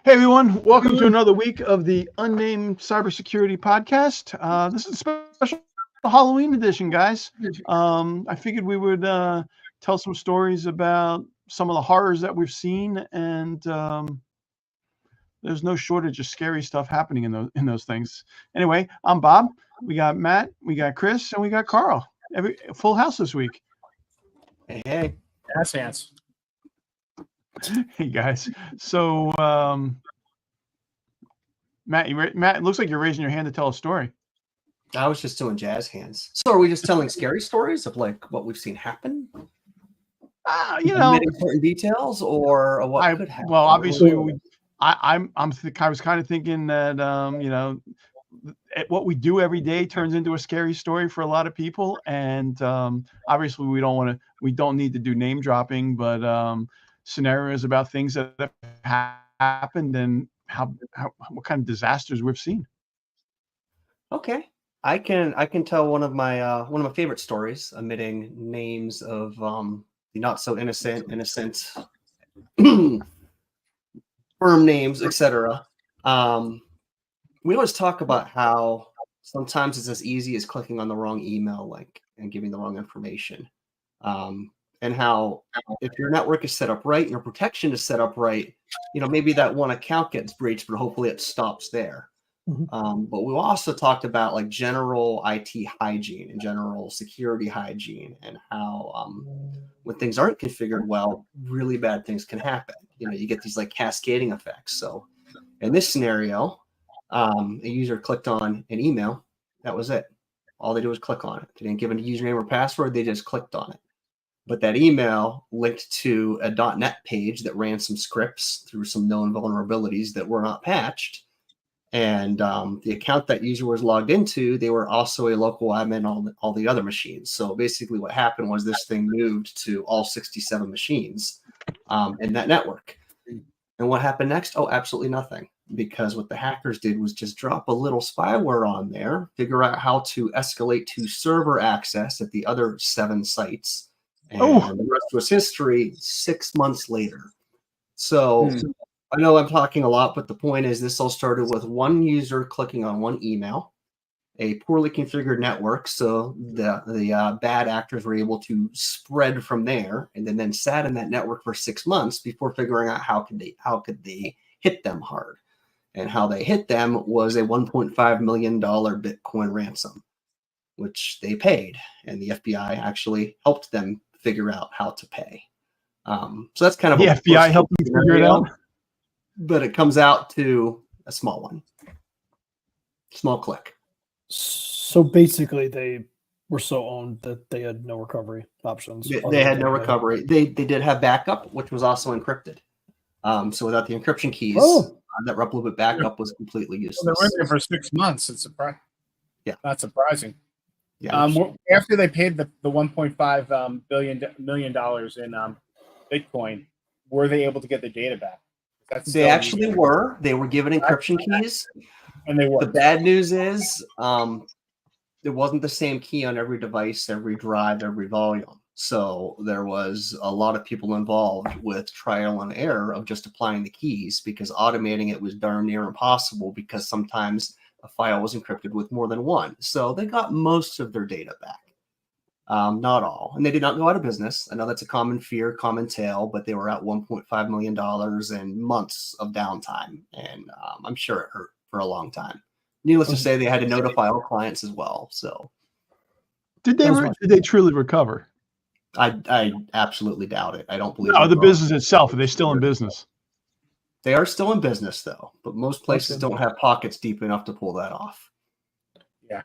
Hey everyone, welcome to another week of the Unnamed Cybersecurity Podcast. This is a special Halloween edition, guys. I figured we would tell some stories about some of the horrors that we've seen, and there's no shortage of scary stuff happening in those things. Anyway, I'm Bob. We got Matt, we got Chris, and we got Carl. Full house this week. Hey. That's hands. Hey guys. So Matt, Matt, it looks like you're raising your hand to tell a story. I was just doing jazz hands. So are we just telling scary stories of like what we've seen happen? Omitting certain details or what could happen? Well, obviously, I was kind of thinking that what we do every day turns into a scary story for a lot of people, and obviously we don't need to do name dropping, but scenarios about things that have happened and what kind of disasters we've seen. Okay, I can tell one of my favorite stories, omitting names of the not so innocent firm names, etc. We always talk about how sometimes it's as easy as clicking on the wrong email link and giving the wrong information. And how if your network is set up right and your protection is set up right, maybe that one account gets breached, but hopefully it stops there. Mm-hmm. But we also talked about like general IT hygiene and general security hygiene, and how when things aren't configured well, really bad things can happen. You get these like cascading effects. So in this scenario, a user clicked on an email. That was it. All they did was click on it. They didn't give it a username or password. They just clicked on it. But that email linked to a .NET page that ran some scripts through some known vulnerabilities that were not patched. And the account that user was logged into, they were also a local admin on all the other machines. So basically what happened was this thing moved to all 67 machines in that network. And what happened next? Oh, absolutely nothing. Because what the hackers did was just drop a little spyware on there, figure out how to escalate to server access at the other 7 sites. And the rest was history 6 months later. So I know I'm talking a lot, but the point is this all started with one user clicking on one email, a poorly configured network. So the bad actors were able to spread from there, and then sat in that network for 6 months before figuring out how could they hit them hard. And how they hit them was a $1.5 million Bitcoin ransom, which they paid. And the FBI actually helped them figure out how to pay. So that's kind of the FBI helped them figure it out. But it comes out to a small one. Small click. So basically they were so owned that they had no recovery options. They had no recovery. They did have backup, which was also encrypted. So without the encryption keys, that replicate backup was completely useless. Well, they were there for 6 months. It's surprising. Yeah, not surprising. Yeah. After they paid the $1.5 million in Bitcoin, were they able to get the data back? They actually were. They were given encryption keys, and they were. The bad news is, it wasn't the same key on every device, every drive, every volume. So there was a lot of people involved with trial and error of just applying the keys, because automating it was darn near impossible, because sometimes a file was encrypted with more than one. So they got most of their data back. Not all. And they did not go out of business. I know that's a common fear, common tale, but they were at $1.5 million and months of downtime. And I'm sure it hurt for a long time. Needless to say, they had to notify all clients as well. So did they truly recover? I absolutely doubt it. I don't believe the business itself. Are they still in business? They are still in business, though, but most places don't have pockets deep enough to pull that off. Yeah.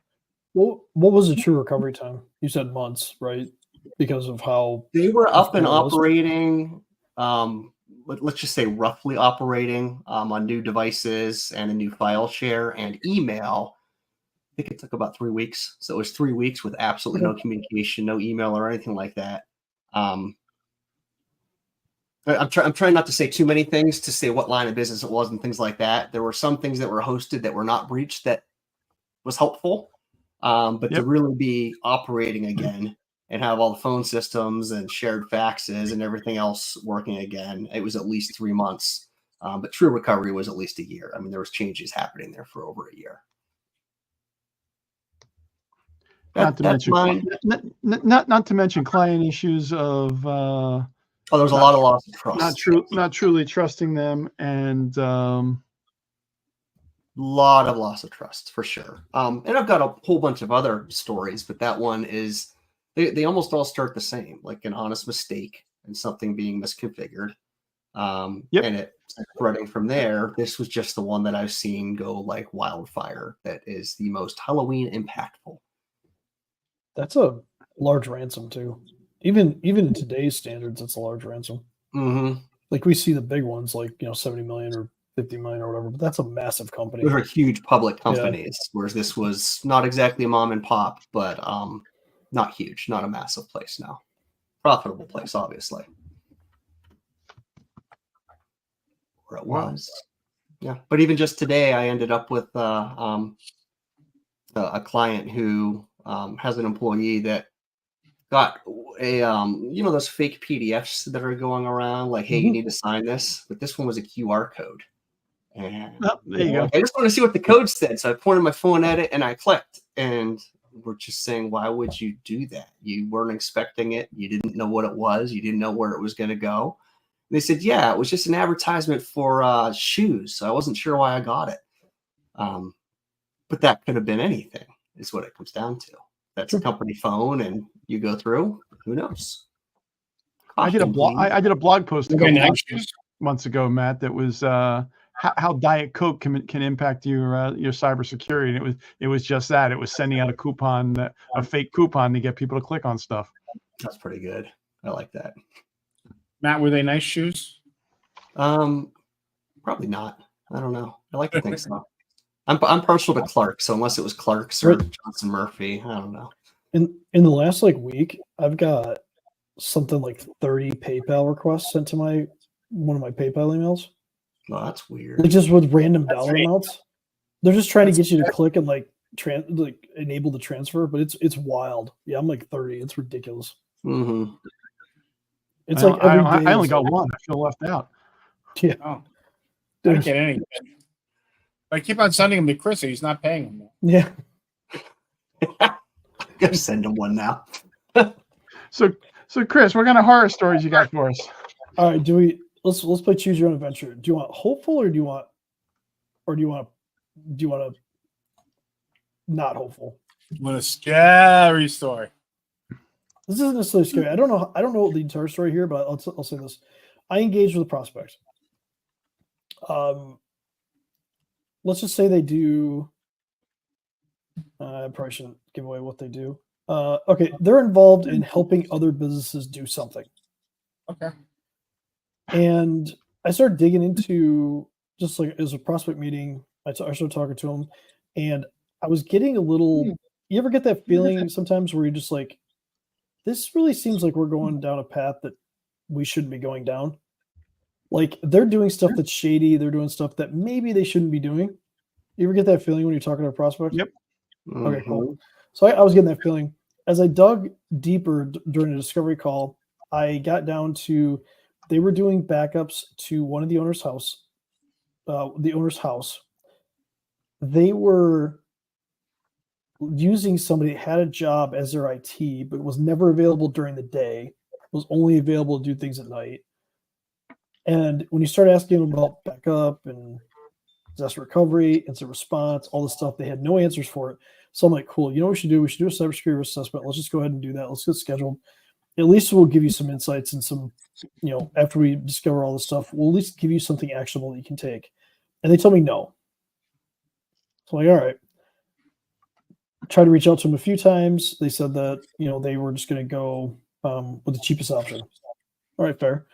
Well, what was the true recovery time? You said months, right? Because of how they were up and operating. Let's just say roughly operating on new devices and a new file share and email. I think it took about 3 weeks. So it was 3 weeks with absolutely no communication, no email or anything like that. I'm trying not to say too many things to say what line of business it was and things like that. There were some things that were hosted that were not breached that was helpful. But to really be operating again and have all the phone systems and shared faxes and everything else working again, it was at least 3 months. But true recovery was at least a year. I mean, there was changes happening there for over a year. Not to mention, not to mention client issues of there was a lot of loss of trust. not truly trusting them, and lot of loss of trust for sure. And I've got a whole bunch of other stories, but that one is they almost all start the same, like an honest mistake and something being misconfigured. And it spreading from there. This was just the one that I've seen go like wildfire. That is the most Halloween impactful. That's a large ransom too. Even in today's standards, it's a large ransom. Mm-hmm. Like we see the big ones, like 70 million or 50 million or whatever, but that's a massive company. Those are huge public companies, whereas this was not exactly a mom and pop, but not huge, not a massive place now. Profitable place, obviously. Where it was. Yeah. But even just today, I ended up with a client who has an employee that got a those fake PDFs that are going around, like, hey, you need to sign this. But this one was a QR code. And there you go. I just want to see what the code said. So I pointed my phone at it and I clicked. And we're just saying, why would you do that? You weren't expecting it. You didn't know what it was. You didn't know where it was going to go. And they said, yeah, it was just an advertisement for shoes. So I wasn't sure why I got it. But that could have been anything, is what it comes down to. That's a company phone, and you go through. Who knows? I did a blog post a couple months ago, Matt. That was how Diet Coke can impact your cybersecurity. And it was just that. It was sending out a fake coupon to get people to click on stuff. That's pretty good. I like that. Matt, were they nice shoes? Probably not. I don't know. I like to think so. I'm partial to Clark, so unless it was Clark's or Johnson Murphy, I don't know. In the last week, I've got something like 30 PayPal requests sent to one of my PayPal emails. Well, that's weird. Like just with random dollar amounts. They're just trying to get you to click and enable the transfer, but it's wild. Yeah, I'm like 30. It's ridiculous. Mm-hmm. It's like every day. I only got one. I feel left out. Yeah. Oh, I don't get anything. I keep on sending him to Chris, so he's not paying him. Yeah. Gotta send him one now. So Chris, what kind of horror stories you got for us? All right, let's play choose your own adventure. Do you want hopeful or do you want not hopeful? What a scary story. This isn't necessarily scary. I don't know the entire story here, but I'll say this. I engaged with a prospect. Let's just say they do. I probably shouldn't give away what they do. Okay, they're involved in helping other businesses do something. Okay. And I started digging into, just like as a prospect meeting, I started talking to them, and I was getting a little. You ever get that feeling sometimes where you're just like, this really seems like we're going down a path that we shouldn't be going down. Like they're doing stuff that's shady. They're doing stuff that maybe they shouldn't be doing. You ever get that feeling when you're talking to a prospect? Yep. Okay, cool. So I was getting that feeling. As I dug deeper during the discovery call, I got down to they were doing backups to one of the owner's house. They were using somebody that had a job as their IT, but was never available during the day, was only available to do things at night. And when you start asking them about backup and disaster recovery, incident response, all this stuff, they had no answers for it. So I'm like, cool, you know what we should do? We should do a cybersecurity risk assessment. Let's just go ahead and do that. Let's get scheduled. At least we'll give you some insights and some, after we discover all this stuff, we'll at least give you something actionable that you can take. And they told me no. So I'm like, all right. Tried to reach out to them a few times. They said that, they were just going to go with the cheapest option. All right, fair.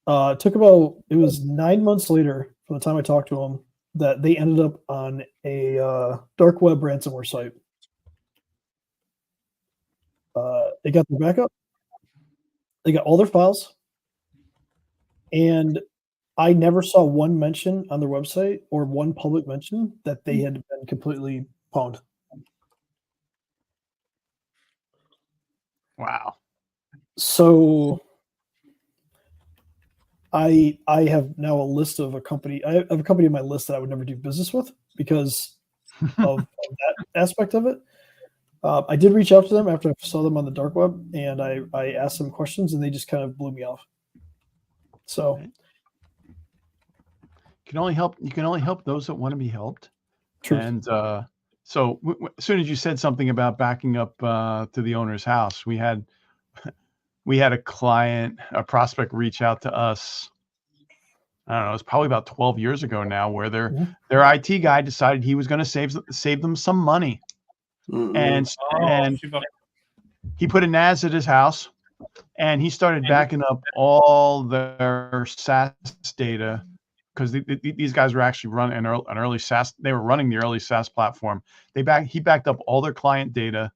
It was 9 months later from the time I talked to them that they ended up on a dark web ransomware site. They got their backup. They got all their files. And I never saw one mention on their website or one public mention that they had been completely pwned. Wow. So I have now a list of a company. I have a company on my list that I would never do business with because of that aspect of it. I did reach out to them after I saw them on the dark web, and I asked them questions, and they just kind of blew me off. So you can only help those that want to be helped. truth. And so as soon as you said something about backing up to the owner's house, we had a client, a prospect, reach out to us. I don't know, it's probably about 12 years ago now, where their IT guy decided he was going to save them some money. And he put a NAS at his house, and he started backing up all their SaaS data, because these guys were actually running an early SaaS. They were running the early SaaS platform. He backed up all their client data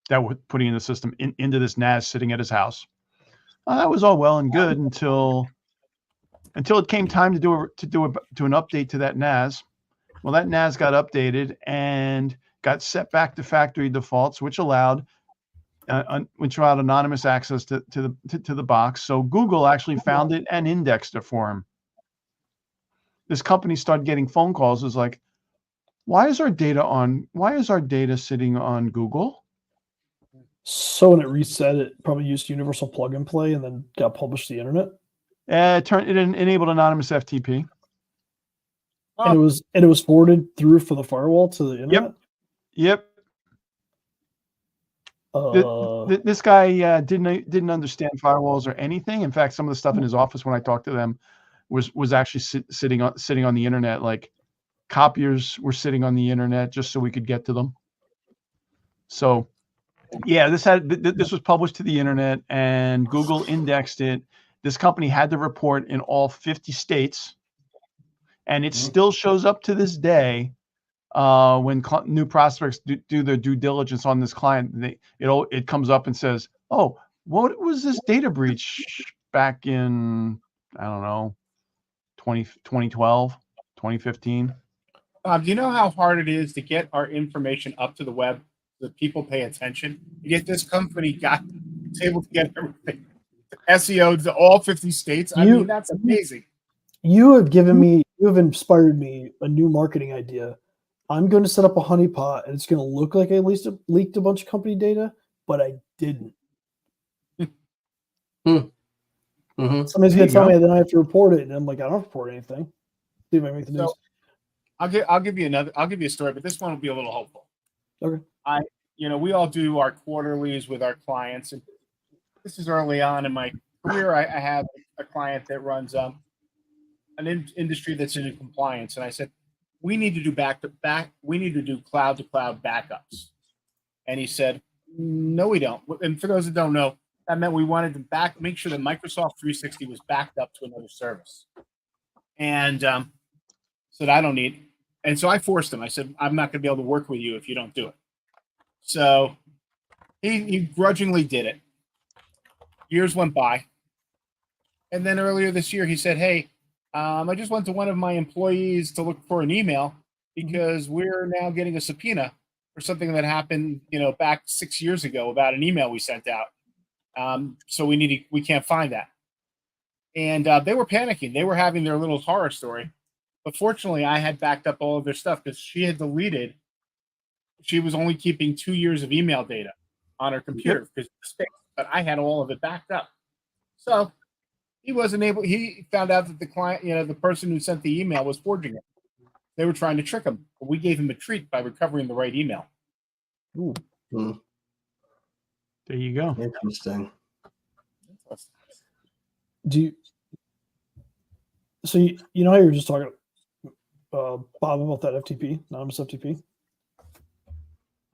that we're putting in the system into this NAS sitting at his house. That was all well and good until it came time to do an update to that NAS. Well, that NAS got updated and got set back to factory defaults, which allowed anonymous access to the box. So Google actually found it and indexed it for him. This company started getting phone calls. It was like, why is our data sitting on Google? So when it reset, it probably used universal plug and play and then got published to the internet. It enabled anonymous FTP. And it was forwarded through for the firewall to the internet. Yep. This guy didn't understand firewalls or anything. In fact, some of the stuff in his office when I talked to them was actually sitting on the internet. Like copiers were sitting on the internet just so we could get to them. So yeah, this was published to the internet, and Google indexed it. This company had to report in all 50 states, and it still shows up to this day. When new prospects do their due diligence on this client, it comes up and says, "Oh, what was this data breach back in, I don't know, 2012, 2015?" Bob, do you know how hard it is to get our information up to the web so that people pay attention? Yet this company was able to get everything SEO to all 50 states. I mean, that's amazing. You have inspired me a new marketing idea. I'm going to set up a honeypot, and it's going to look like I leaked a bunch of company data, but I didn't. Somebody's going to tell me, and then I have to report it, and I'm like, I don't report anything. See if I make the news. I'll give you a story, but this one will be a little hopeful. Okay. We all do our quarterlies with our clients, and this is early on in my career. I have a client that runs an industry that's in compliance, and I said, we need to do we need to do cloud-to-cloud backups. And he said, no, we don't. And for those that don't know, that meant we wanted to make sure that Microsoft 360 was backed up to another service. And said, I don't need. And so I forced him. I said, I'm not going to be able to work with you if you don't do it. So he grudgingly did it. Years went by. And then earlier this year, he said, hey, I just went to one of my employees to look for an email because we're now getting a subpoena for something that happened, back 6 years ago about an email we sent out. So we can't find that. And they were panicking. They were having their little horror story. But fortunately, I had backed up all of their stuff because she had deleted. She was only keeping 2 years of email data on her computer because of space, but I had all of it backed up. So he found out that the client, the person who sent the email was forging it. They were trying to trick him. But we gave him a treat by recovering the right email. Ooh. There you go. Interesting. So you know how you were just talking, Bob, about that FTP, anonymous FTP?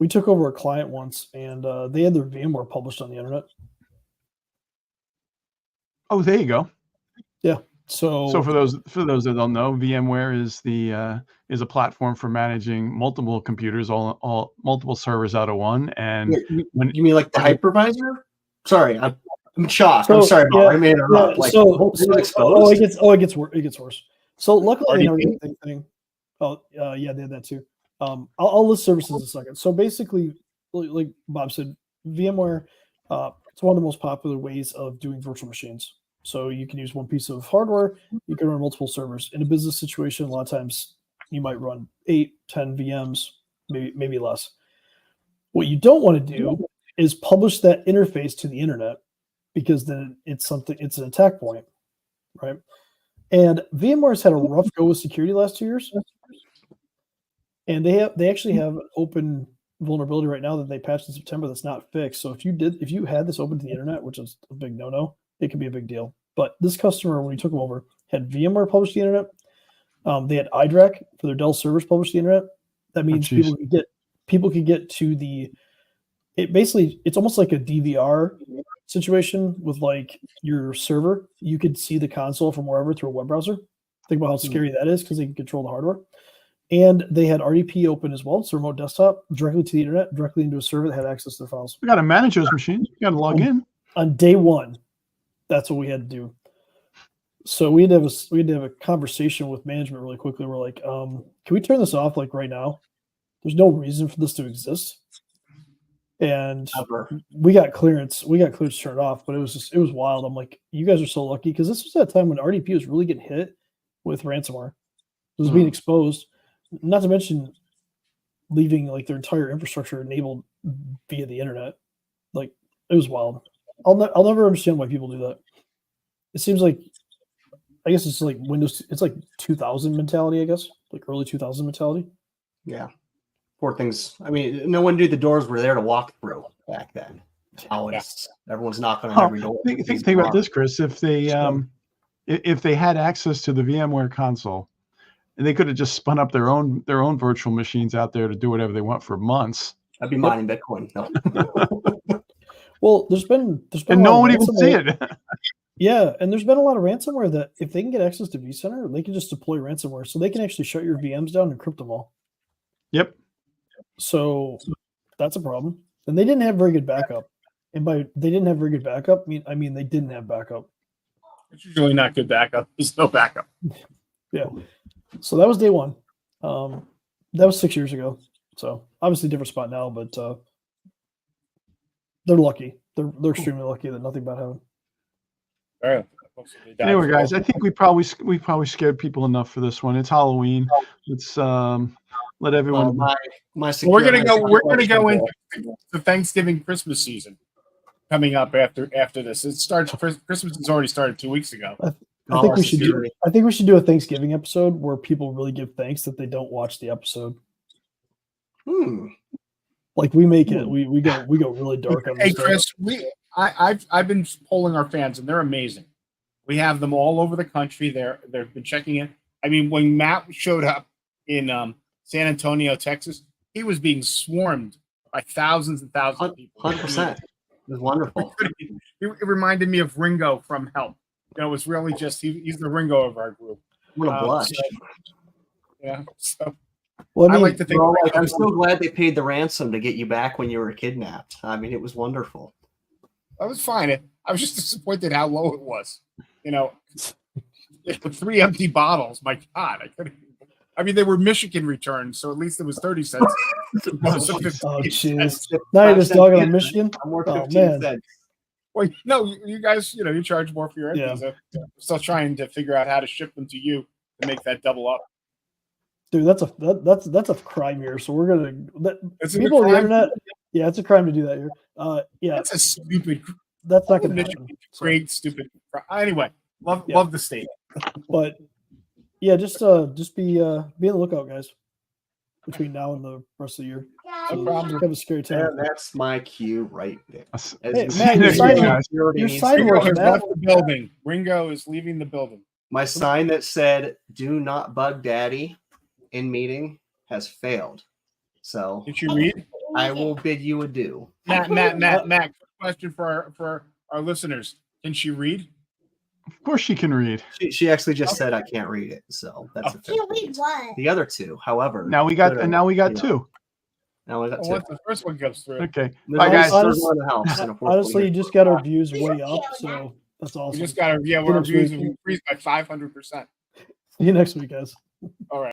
We took over a client once, and they had their VMware published on the internet. Oh, there you go. Yeah. So for those that don't know, VMware is a platform for managing multiple computers, all multiple servers out of one. And you mean like the hypervisor? Sorry, I'm shocked. I'm sorry, Bob. I made it up. It gets worse. So luckily they never did anything. Oh, yeah, they had that too. I'll list services in a second. So basically, like Bob said, VMware, it's one of the most popular ways of doing virtual machines. So you can use one piece of hardware. You can run multiple servers. In a business situation, a lot of times you might run 8, 10 VMs, maybe less. What you don't want to do is publish that interface to the internet, because then it's an attack point, right? And VMware's had a rough go with security the last 2 years. And they actually have an open vulnerability right now that they patched in September that's not fixed. So if you had this open to the internet, which is a big no-no, it could be a big deal. But this customer, when he took them over, had VMware publish to the internet. They had iDRAC for their Dell servers published to the internet. That means people could get to it's almost like a DVR situation with like your server. You could see the console from wherever through a web browser. Think about how scary that is, because they can control the hardware. And they had RDP open as well, so remote desktop, directly to the internet, directly into a server that had access to the files. We got to manage those machines. We got to log in. On day one, that's what we had to do. So we had to have a conversation with management really quickly. We're like, can we turn this off like right now? There's no reason for this to exist. And we got clearance. We got clearance to turn it off, but it was wild. I'm like, you guys are so lucky, because this was that time when RDP was really getting hit with ransomware. It was being exposed. Not to mention leaving like their entire infrastructure enabled via the internet. Like, it was wild. I'll never understand why people do that. It seems like, I guess it's like Windows. It's like 2000 mentality. I guess like early 2000 mentality. Yeah, poor things. I mean, no one knew the doors were there to walk through back then. Now everyone's knocking on every door. Think about this, Chris. If they had access to the VMware console, and they could have just spun up their own virtual machines out there to do whatever they want for months. I'd be mining Bitcoin. No. Well, there's been and no one would even see it. Yeah, and there's been a lot of ransomware that if they can get access to vCenter, they can just deploy ransomware, so they can actually shut your VMs down and encrypt them all. Yep. So that's a problem. And they didn't have very good backup. And by they didn't have very good backup, I mean they didn't have backup. It's usually not good backup. There's no backup. Yeah. So that was day one. That was 6 years ago. So obviously different spot now, but they're lucky. They're extremely lucky that nothing bad happened. All right. Anyway, guys, I think we probably scared people enough for this one. It's Halloween. Let's let everyone. We're gonna go into the Thanksgiving Christmas season coming up after this. It starts. Christmas has already started 2 weeks ago. I think we should do a Thanksgiving episode where people really give thanks that they don't watch the episode. Like we make it. We go really dark on this. Hey Chris, I've been polling our fans and they're amazing. We have them all over the country. They've been checking in. I mean, when Matt showed up in San Antonio, Texas, he was being swarmed by thousands and thousands of people. 100%. It was wonderful. It reminded me of Ringo from Help. You know, it was really just he's the Ringo of our group. What a blush. So well, I like to think. I'm so glad they paid the ransom to get you back when you were kidnapped. I mean, it was wonderful. That was fine. I was just disappointed how low it was. You know, 3 empty bottles. My God, I mean, they were Michigan returns, so at least it was 30 cents. Oh, jeez. Now you're just dogging on Michigan? Oh, man. Cents. Well, no, you guys, you charge more for your empties. Yeah. I'm still trying to figure out how to ship them to you to make that double up. Dude, that's a crime here. So we're gonna people on the internet. Yeah, it's a crime to do that here. Yeah, that's a stupid. That's not gonna happen. Great, stupid. Anyway, love the state. But yeah, just be on the lookout, guys. Between now and the rest of the year, no problem. Kind of a scary time. And that's my cue right there. Hey, Matt, your sign Ringo has left the building. Ringo is leaving the building. My sign that said "Do not bug Daddy" in meeting has failed. So did you read? I will bid you adieu. Matt. Question for our listeners: can she read? Of course, she can read. She actually just said I can't read it, so that's the other two. However, now we got two. Now we got two. Once the first one goes through. Okay. Bye, guys. Honestly, you just got our views way up, so that's awesome. We just got our views have increased by 500%. See you next week, guys. All right.